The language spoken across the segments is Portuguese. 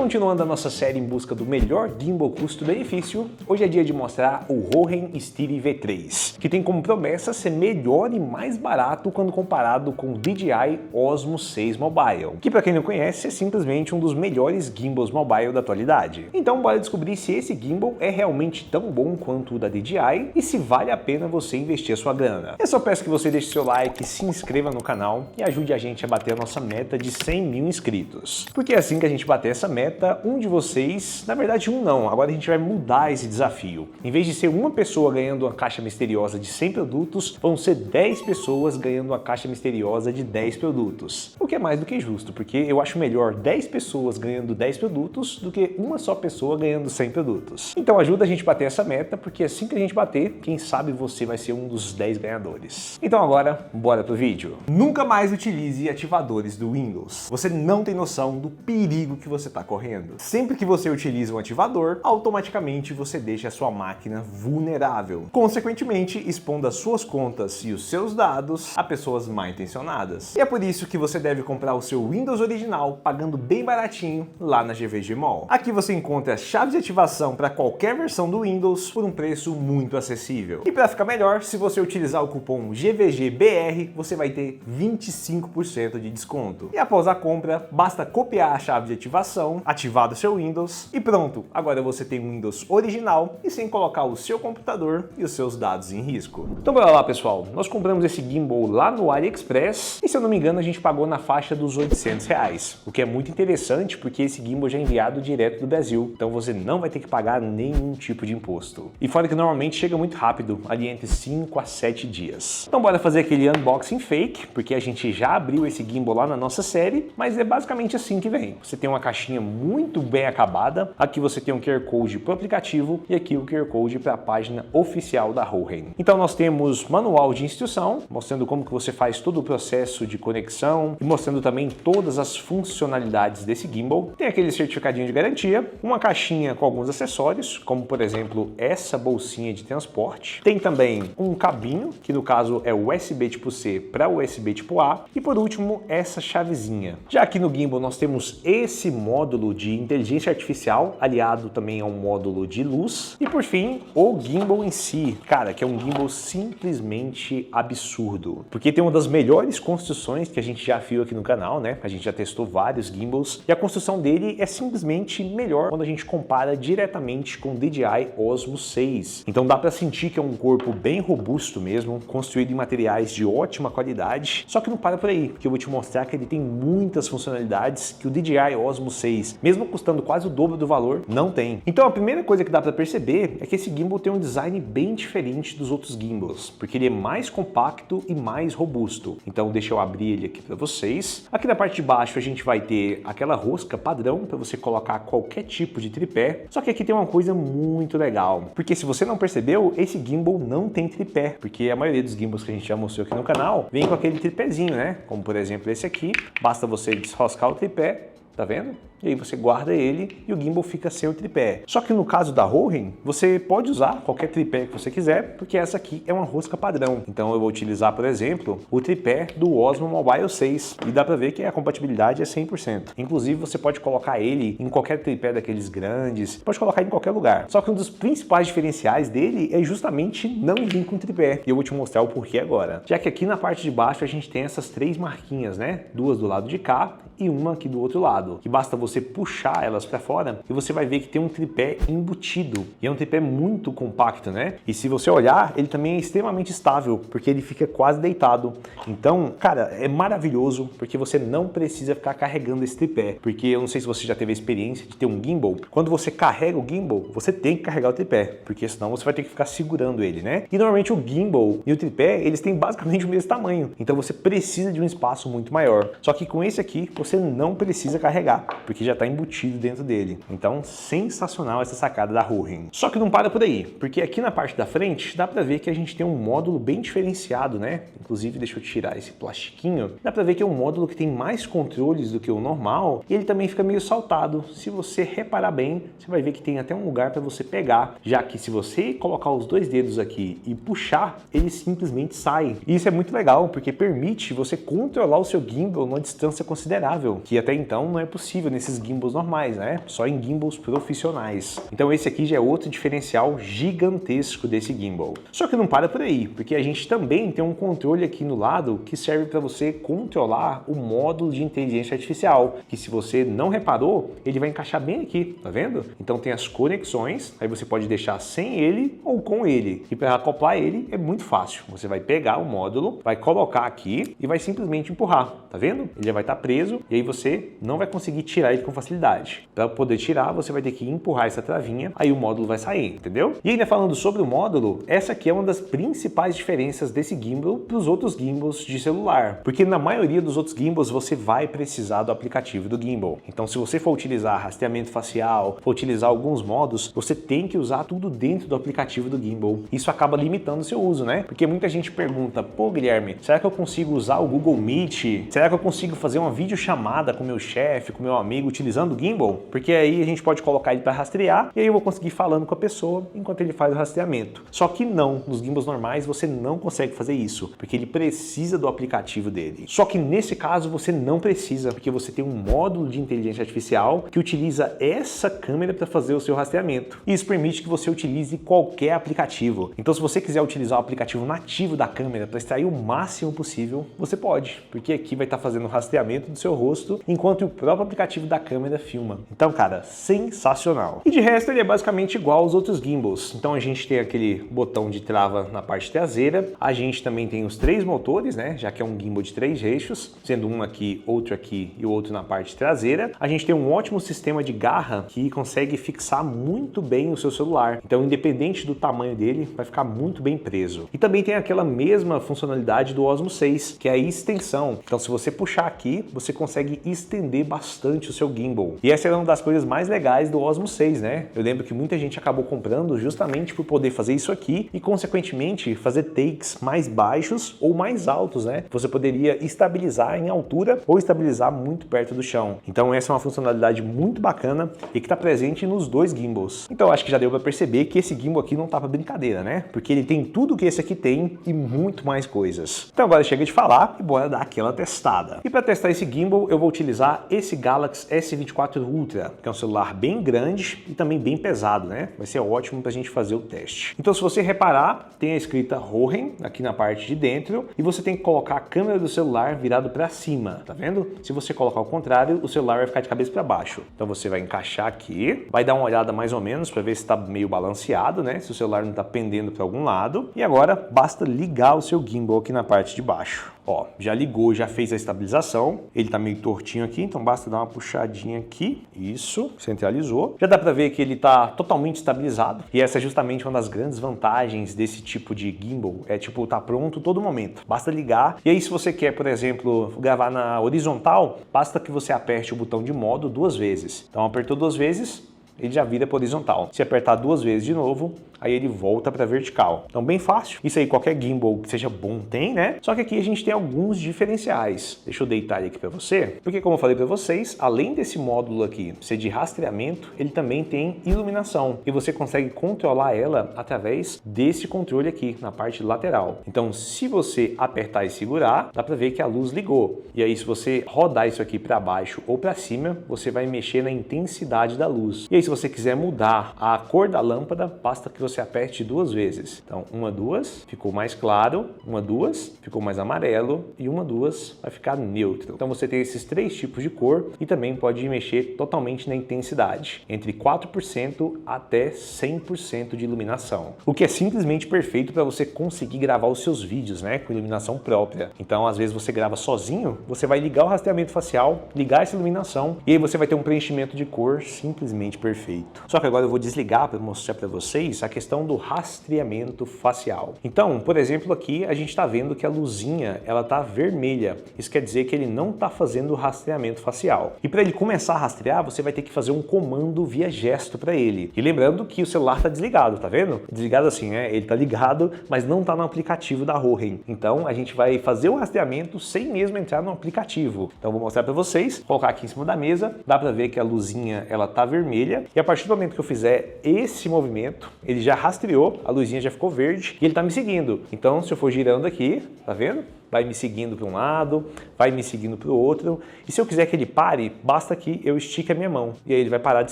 continuando a nossa série em busca do melhor gimbal custo-benefício, hoje é dia de mostrar o Hohem Steady V3, que tem como promessa ser melhor e mais barato quando comparado com o DJI Osmo Mobile, que para quem não conhece é simplesmente um dos melhores gimbals mobile da atualidade. Então bora descobrir se esse gimbal é realmente tão bom quanto o da DJI e se vale a pena você investir a sua grana. Eu só peço que você deixe seu like, se inscreva no canal e ajude a gente a bater a nossa meta de 100 mil inscritos. Porque assim que a gente bater essa meta, um de vocês, na verdade um não, agora a gente vai mudar esse desafio. Em vez de ser uma pessoa ganhando uma caixa misteriosa de 100 produtos, vão ser 10 pessoas ganhando uma caixa misteriosa de 10 produtos. O que é mais do que justo, porque eu acho melhor 10 pessoas ganhando 10 produtos do que uma só pessoa ganhando 100 produtos. Então ajuda a gente a bater essa meta, porque assim que a gente bater, quem sabe você vai ser um dos 10 ganhadores. Então agora, bora pro vídeo. Nunca mais utilize ativadores do Windows. Você não tem noção do perigo que você está correndo. Sempre que você utiliza um ativador, automaticamente você deixa a sua máquina vulnerável, consequentemente expondo as suas contas e os seus dados a pessoas mal intencionadas. E é por isso que você deve comprar o seu Windows original pagando bem baratinho lá na GVGmall. Aqui você encontra chaves de ativação para qualquer versão do Windows por um preço muito acessível. E para ficar melhor, se você utilizar o cupom GVGBR, você vai ter 25% de desconto. E após a compra, basta copiar a chave de ativação, ativar o seu Windows e pronto, agora você tem um Windows original e sem colocar o seu computador e os seus dados em risco. Então bora lá pessoal, nós compramos esse gimbal lá no AliExpress e se eu não me engano a gente pagou na faixa dos R$800, o que é muito interessante porque esse gimbal já é enviado direto do Brasil, então você não vai ter que pagar nenhum tipo de imposto. E fora que normalmente chega muito rápido, ali entre 5 a 7 dias. Então bora fazer aquele unboxing fake, porque a gente já abriu esse gimbal lá na nossa série, mas é basicamente assim que vem. Você tem uma caixinha muito bem acabada, aqui você tem um QR Code para o aplicativo e aqui o QR Code para a página oficial da Hohem. Então nós temos manual de instrução, mostrando como que você faz todo o processo de conexão e mostrando também todas as funcionalidades desse gimbal. Tem aquele certificadinho de garantia, uma caixinha com alguns acessórios, como por exemplo essa bolsinha de transporte. Tem também um cabinho, que no caso é USB tipo C para USB tipo A, e por último essa chavezinha. Já aqui no gimbal nós temos esse módulo de inteligência artificial, aliado também a um módulo de luz, e por fim o gimbal em si, cara, que é um gimbal simplesmente absurdo, porque tem uma das melhores construções que a gente já viu aqui no canal, né? A gente já testou vários gimbals e a construção dele é simplesmente melhor quando a gente compara diretamente com o DJI Osmo 6. Então dá para sentir que é um corpo bem robusto mesmo, construído em materiais de ótima qualidade. Só que não para por aí, porque eu vou te mostrar que ele tem muitas funcionalidades que o DJI Osmo 6, mesmo custando quase o dobro do valor, não tem. Então a primeira coisa que dá para perceber é que esse gimbal tem um design bem diferente dos outros gimbals, porque ele é mais compacto e mais robusto. Então deixa eu abrir ele aqui para vocês. Aqui na parte de baixo a gente vai ter aquela rosca padrão para você colocar qualquer tipo de tripé. Só que aqui tem uma coisa muito legal, porque se você não percebeu, esse gimbal não tem tripé, porque a maioria dos gimbals que a gente já mostrou aqui no canal vem com aquele tripézinho, né? Como por exemplo esse aqui, basta você desroscar o tripé, tá vendo? E aí você guarda ele e o gimbal fica sem o tripé. Só que no caso da Hohem, você pode usar qualquer tripé que você quiser, porque essa aqui é uma rosca padrão. Então eu vou utilizar, por exemplo, o tripé do Osmo Mobile 6. E dá pra ver que a compatibilidade é 100%. Inclusive você pode colocar ele em qualquer tripé daqueles grandes, pode colocar em qualquer lugar. Só que um dos principais diferenciais dele é justamente não vir com tripé. E eu vou te mostrar o porquê agora. Já que aqui na parte de baixo a gente tem essas três marquinhas, né? Duas do lado de cá e uma aqui do outro lado. Que basta você puxar elas para fora e você vai ver que tem um tripé embutido. E é um tripé muito compacto, né? E se você olhar, ele também é extremamente estável, porque ele fica quase deitado. Então, cara, é maravilhoso, porque você não precisa ficar carregando esse tripé. Porque eu não sei se você já teve a experiência de ter um gimbal. Quando você carrega o gimbal, você tem que carregar o tripé, porque senão você vai ter que ficar segurando ele, né? E normalmente o gimbal e o tripé, eles têm basicamente o mesmo tamanho. Então você precisa de um espaço muito maior. Só que com esse aqui, você não precisa carregar, porque já está embutido dentro dele. Então, sensacional essa sacada da Hohem. Só que não para por aí, porque aqui na parte da frente dá para ver que a gente tem um módulo bem diferenciado, né? Inclusive, deixa eu tirar esse plastiquinho. Dá para ver que é um módulo que tem mais controles do que o normal e ele também fica meio saltado. Se você reparar bem, você vai ver que tem até um lugar para você pegar, já que se você colocar os dois dedos aqui e puxar, ele simplesmente sai. E isso é muito legal, porque permite você controlar o seu gimbal numa distância considerável, que até então não é possível nesses nesses gimbals normais, né? Só em gimbals profissionais. Então esse aqui já é outro diferencial gigantesco desse gimbal. Só que não para por aí, porque a gente também tem um controle aqui no lado que serve para você controlar o módulo de inteligência artificial, que se você não reparou, ele vai encaixar bem aqui, tá vendo? Então tem as conexões, aí você pode deixar sem ele ou com ele. E para acoplar ele é muito fácil. Você vai pegar o módulo, vai colocar aqui e vai simplesmente empurrar, tá vendo? Ele já vai estar preso e aí você não vai conseguir tirar ele com facilidade. Para poder tirar, você vai ter que empurrar essa travinha, aí o módulo vai sair, entendeu? E ainda falando sobre o módulo, essa aqui é uma das principais diferenças desse gimbal para os outros gimbals de celular, porque na maioria dos outros gimbals você vai precisar do aplicativo do gimbal. Então se você for utilizar rastreamento facial, for utilizar alguns modos, você tem que usar tudo dentro do aplicativo do gimbal. Isso acaba limitando o seu uso, né? Porque muita gente pergunta, pô Guilherme, será que eu consigo usar o Google Meet? Será que eu consigo fazer uma videochamada com meu chefe, com meu amigo, utilizando o gimbal? Porque aí a gente pode colocar ele para rastrear e aí eu vou conseguir ir falando com a pessoa enquanto ele faz o rastreamento. Só que não, nos gimbals normais você não consegue fazer isso, porque ele precisa do aplicativo dele. Só que nesse caso você não precisa, porque você tem um módulo de inteligência artificial que utiliza essa câmera para fazer o seu rastreamento. Isso permite que você utilize qualquer aplicativo. Então se você quiser utilizar o aplicativo nativo da câmera para extrair o máximo possível, você pode, porque aqui vai estar fazendo o rastreamento do seu rosto enquanto o próprio aplicativo da câmera filma. Então, cara, sensacional. E de resto ele é basicamente igual aos outros gimbals. Então a gente tem aquele botão de trava na parte traseira, a gente também tem os 3 motores, né, já que é um gimbal de 3 eixos, sendo um aqui, outro aqui e o outro na parte traseira. A gente tem um ótimo sistema de garra que consegue fixar muito bem o seu celular. Então, independente do tamanho dele, vai ficar muito bem preso. E também tem aquela mesma funcionalidade do Osmo 6, que é a extensão. Então, se você puxar aqui, você consegue estender bastante o seu gimbal. E essa é uma das coisas mais legais do Osmo 6, né? Eu lembro que muita gente acabou comprando justamente por poder fazer isso aqui e, consequentemente, fazer takes mais baixos ou mais altos, né? Você poderia estabilizar em altura ou estabilizar muito perto do chão. Então, essa é uma funcionalidade muito bacana e que está presente nos 2 gimbals. Então, acho que já deu para perceber que esse gimbal aqui não tá para brincadeira, né? Porque ele tem tudo que esse aqui tem e muito mais coisas. Então, agora chega de falar e bora dar aquela testada. E para testar esse gimbal, eu vou utilizar esse Galaxy S24 Ultra, que é um celular bem grande e também bem pesado, né? Vai ser ótimo para a gente fazer o teste. Então, se você reparar, tem a escrita Hohem aqui na parte de dentro e você tem que colocar a câmera do celular virado para cima, tá vendo? Se você colocar ao contrário, o celular vai ficar de cabeça para baixo. Então, você vai encaixar aqui, vai dar uma olhada mais ou menos para ver se está meio balanceado, né? Se o celular não está pendendo para algum lado. E agora basta ligar o seu gimbal aqui na parte de baixo. Ó, já ligou, já fez a estabilização. Ele tá meio tortinho aqui, então basta dar uma puxadinha aqui. Isso, centralizou. Já dá pra ver que ele tá totalmente estabilizado. E essa é justamente uma das grandes vantagens desse tipo de gimbal. É tipo, tá pronto todo momento. Basta ligar. E aí se você quer, por exemplo, gravar na horizontal, basta que você aperte o botão de modo 2 vezes. Então apertou 2 vezes, ele já vira para horizontal. Se apertar 2 vezes de novo, aí ele volta para vertical. Então bem fácil. Isso aí qualquer gimbal que seja bom tem, né? Só que aqui a gente tem alguns diferenciais. Deixa eu deitar ele aqui para você. Porque como eu falei para vocês, além desse módulo aqui ser de rastreamento, ele também tem iluminação. E você consegue controlar ela através desse controle aqui na parte lateral. Então se você apertar e segurar, dá para ver que a luz ligou. E aí se você rodar isso aqui para baixo ou para cima, você vai mexer na intensidade da luz. E aí se você quiser mudar a cor da lâmpada, basta que você aperte 2 vezes. Então, 1, 2, ficou mais claro, 1, 2, ficou mais amarelo e 1, 2 vai ficar neutro. Então você tem esses 3 tipos de cor e também pode mexer totalmente na intensidade, entre 4% até 100% de iluminação. O que é simplesmente perfeito para você conseguir gravar os seus vídeos, né, com iluminação própria. Então, às vezes você grava sozinho, você vai ligar o rastreamento facial, ligar essa iluminação e aí você vai ter um preenchimento de cor simplesmente perfeito. Só que agora eu vou desligar para mostrar para vocês a questão do rastreamento facial. Então, por exemplo, aqui a gente está vendo que a luzinha ela está vermelha. Isso quer dizer que ele não está fazendo o rastreamento facial. E para ele começar a rastrear, você vai ter que fazer um comando via gesto para ele. E lembrando que o celular está desligado, tá vendo? Desligado assim, né? Ele está ligado, mas não está no aplicativo da Hohem. Então, a gente vai fazer o rastreamento sem mesmo entrar no aplicativo. Então, vou mostrar para vocês, colocar aqui em cima da mesa, dá para ver que a luzinha ela está vermelha. E a partir do momento que eu fizer esse movimento, ele já já rastreou, a luzinha já ficou verde e ele tá me seguindo. Então, se eu for girando aqui, tá vendo? Vai me seguindo para um lado, vai me seguindo para o outro. E se eu quiser que ele pare, basta que eu estique a minha mão. E aí ele vai parar de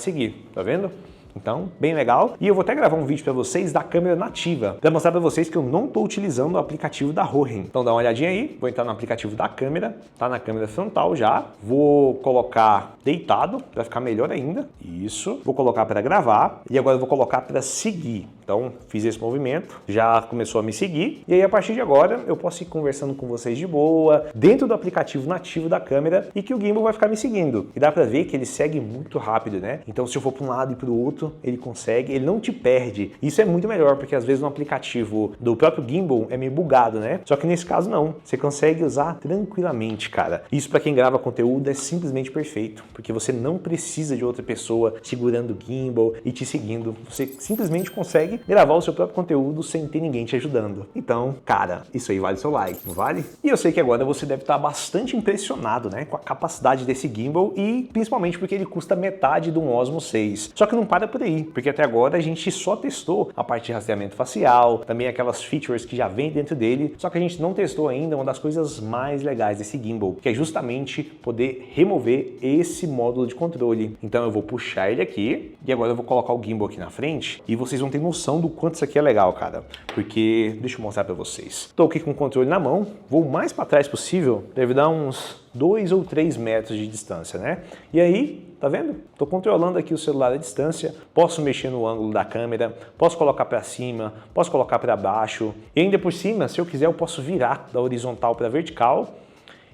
seguir, tá vendo? Então, bem legal. E eu vou até gravar um vídeo para vocês da câmera nativa, para mostrar para vocês que eu não estou utilizando o aplicativo da Hohem. Então dá uma olhadinha aí, vou entrar no aplicativo da câmera, tá na câmera frontal já. Vou colocar deitado para ficar melhor ainda. Isso. Vou colocar para gravar e agora eu vou colocar para seguir. Então, fiz esse movimento, já começou a me seguir. E aí, a partir de agora, eu posso ir conversando com vocês de boa, dentro do aplicativo nativo da câmera, e que o gimbal vai ficar me seguindo. E dá pra ver que ele segue muito rápido, né? Então, se eu for para um lado e para o outro, ele consegue, ele não te perde. Isso é muito melhor, porque às vezes no aplicativo do próprio gimbal é meio bugado, né? Só que nesse caso não. Você consegue usar tranquilamente, cara. Isso para quem grava conteúdo é simplesmente perfeito, porque você não precisa de outra pessoa segurando o gimbal e te seguindo. Você simplesmente consegue gravar o seu próprio conteúdo sem ter ninguém te ajudando. Então, cara, isso aí vale seu like, não vale? E eu sei que agora você deve estar bastante impressionado, né, com a capacidade desse gimbal e principalmente porque ele custa metade de um Osmo 6. Só que não para por aí, porque até agora a gente só testou a parte de rastreamento facial, também aquelas features que já vem dentro dele, só que a gente não testou ainda uma das coisas mais legais desse gimbal, que é justamente poder remover esse módulo de controle. Então eu vou puxar ele aqui e agora eu vou colocar o gimbal aqui na frente e vocês vão ter noção do quanto isso aqui é legal, cara. Porque, deixa eu mostrar pra vocês. Tô aqui com o controle na mão, vou o mais pra trás possível, deve dar uns 2 ou 3 metros de distância, né? E aí, tá vendo? Tô controlando aqui o celular à distância, posso mexer no ângulo da câmera, posso colocar pra cima, posso colocar pra baixo. E ainda por cima, se eu quiser, eu posso virar da horizontal pra vertical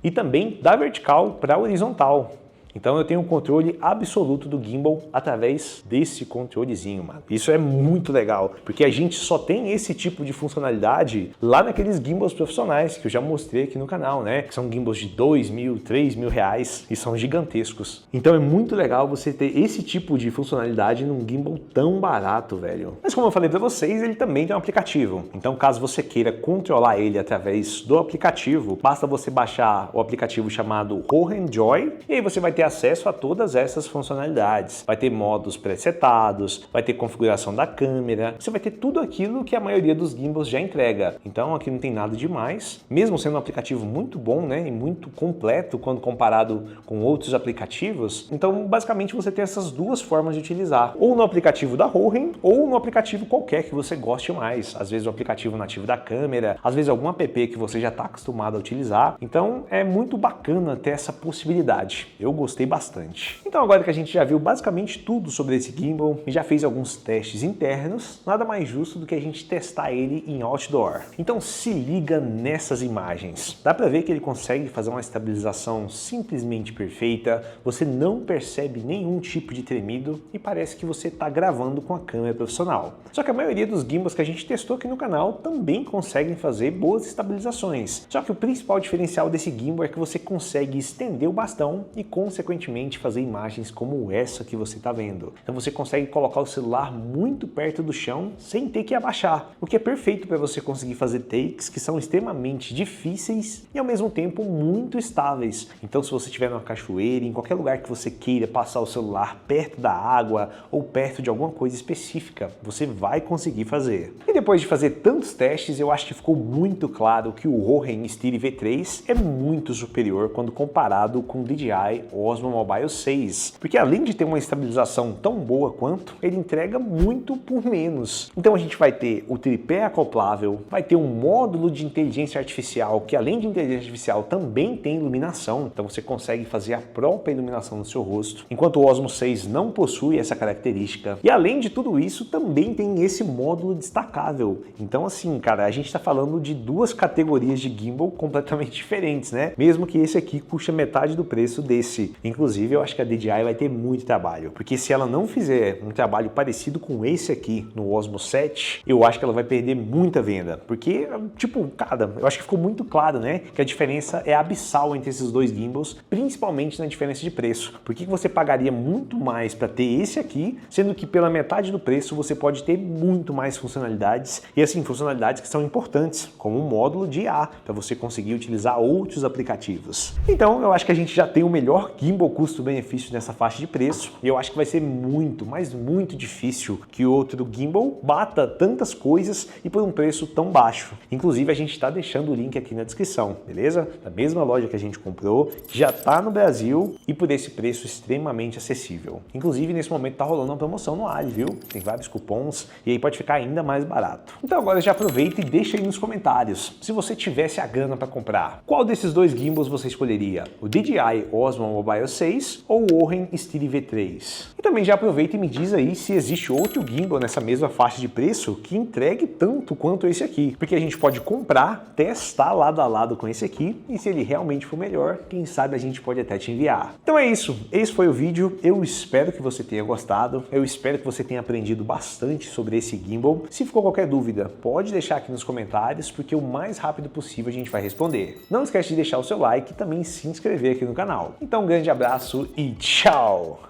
e também da vertical pra horizontal. Então eu tenho um controle absoluto do gimbal através desse controlezinho, mano. Isso é muito legal, porque a gente só tem esse tipo de funcionalidade lá naqueles gimbals profissionais que eu já mostrei aqui no canal, né? Que são gimbals de R$2.000, R$3.000 e são gigantescos. Então é muito legal você ter esse tipo de funcionalidade num gimbal tão barato, velho. Mas como eu falei pra vocês, ele também tem um aplicativo. Então caso você queira controlar ele através do aplicativo, basta você baixar o aplicativo chamado Hohem Joy e aí você vai ter acesso a todas essas funcionalidades. Vai ter modos pré-setados, vai ter configuração da câmera, você vai ter tudo aquilo que a maioria dos gimbals já entrega. Então aqui não tem nada demais, mesmo sendo um aplicativo muito bom, né, e muito completo quando comparado com outros aplicativos. Então basicamente você tem essas duas formas de utilizar, ou no aplicativo da Hohem, ou no aplicativo qualquer que você goste mais. Às vezes o aplicativo nativo da câmera, às vezes algum app que você já está acostumado a utilizar. Então é muito bacana ter essa possibilidade. Eu gostei bastante. Então agora que a gente já viu basicamente tudo sobre esse gimbal e já fez alguns testes internos, nada mais justo do que a gente testar ele em outdoor. Então se liga nessas imagens. Dá pra ver que ele consegue fazer uma estabilização simplesmente perfeita, você não percebe nenhum tipo de tremido e parece que você está gravando com a câmera profissional. Só que a maioria dos gimbals que a gente testou aqui no canal também conseguem fazer boas estabilizações. Só que o principal diferencial desse gimbal é que você consegue estender o bastão e consequentemente fazer imagens como essa que você está vendo. Então você consegue colocar o celular muito perto do chão sem ter que abaixar, o que é perfeito para você conseguir fazer takes que são extremamente difíceis e ao mesmo tempo muito estáveis. Então se você estiver numa cachoeira, em qualquer lugar que você queira passar o celular perto da água ou perto de alguma coisa específica, você vai conseguir fazer. E depois de fazer tantos testes, eu acho que ficou muito claro que o Hohem Steady V3 é muito superior quando comparado com o DJI Osmo Mobile 6, porque além de ter uma estabilização tão boa quanto, ele entrega muito por menos. Então a gente vai ter o tripé acoplável, vai ter um módulo de inteligência artificial, que além de inteligência artificial também tem iluminação, então você consegue fazer a própria iluminação no seu rosto, enquanto o Osmo 6 não possui essa característica. E além de tudo isso, também tem esse módulo destacável. Então assim, cara, a gente está falando de duas categorias de gimbal completamente diferentes, né? Mesmo que esse aqui custe metade do preço desse. Inclusive, eu acho que a DJI vai ter muito trabalho, porque se ela não fizer um trabalho parecido com esse aqui no Osmo 7, eu acho que ela vai perder muita venda, porque, tipo, cara, eu acho que ficou muito claro, né, que a diferença é abissal entre esses dois gimbals, principalmente na diferença de preço. Por que você pagaria muito mais para ter esse aqui, sendo que pela metade do preço você pode ter muito mais funcionalidades, e assim, funcionalidades que são importantes, como um módulo de IA, para você conseguir utilizar outros aplicativos. Então, eu acho que a gente já tem o melhor gimbal gimbal custo-benefício nessa faixa de preço e eu acho que vai ser muito, mas muito difícil que outro gimbal bata tantas coisas e por um preço tão baixo. Inclusive a gente está deixando o link aqui na descrição, beleza? Da mesma loja que a gente comprou, que já está no Brasil e por esse preço extremamente acessível. Inclusive nesse momento está rolando uma promoção no Ali, viu? Tem vários cupons e aí pode ficar ainda mais barato. Então agora já aproveita e deixa aí nos comentários, se você tivesse a grana para comprar, qual desses dois gimbals você escolheria? O DJI Osmo Mobile 6 ou o Hohem Steady V3? E também já aproveita e me diz aí se existe outro gimbal nessa mesma faixa de preço que entregue tanto quanto esse aqui, porque a gente pode comprar, testar lado a lado com esse aqui e se ele realmente for melhor, quem sabe a gente pode até te enviar. Então é isso, esse foi o vídeo, eu espero que você tenha gostado, eu espero que você tenha aprendido bastante sobre esse gimbal. Se ficou qualquer dúvida, pode deixar aqui nos comentários, porque o mais rápido possível a gente vai responder. Não esquece de deixar o seu like e também se inscrever aqui no canal. Então um grande abraço e tchau!